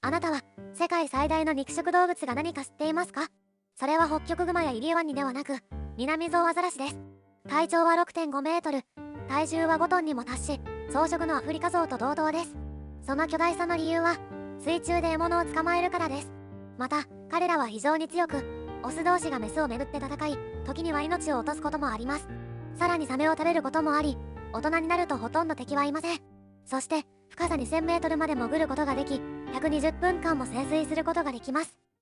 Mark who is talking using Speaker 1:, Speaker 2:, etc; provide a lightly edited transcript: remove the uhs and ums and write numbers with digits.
Speaker 1: あなたは世界最大の肉食動物が何か知っていますか？それはホッキョクグマやイリオワニではなく、ミナミゾウアザラシです。体長は6.5メートル、体重は5トンにも達し、草食のアフリカゾウと同等です。その巨大さの理由は、水中で獲物を捕まえるからです。また、彼らは非常に強く、オス同士がメスをめぐって戦い、時には命を落とすこともあります。さらにサメを食べることもあり、大人になるとほとんど敵はいません。そして、深さ2000メートルまで潜ることができ、120分間も潜水することができます。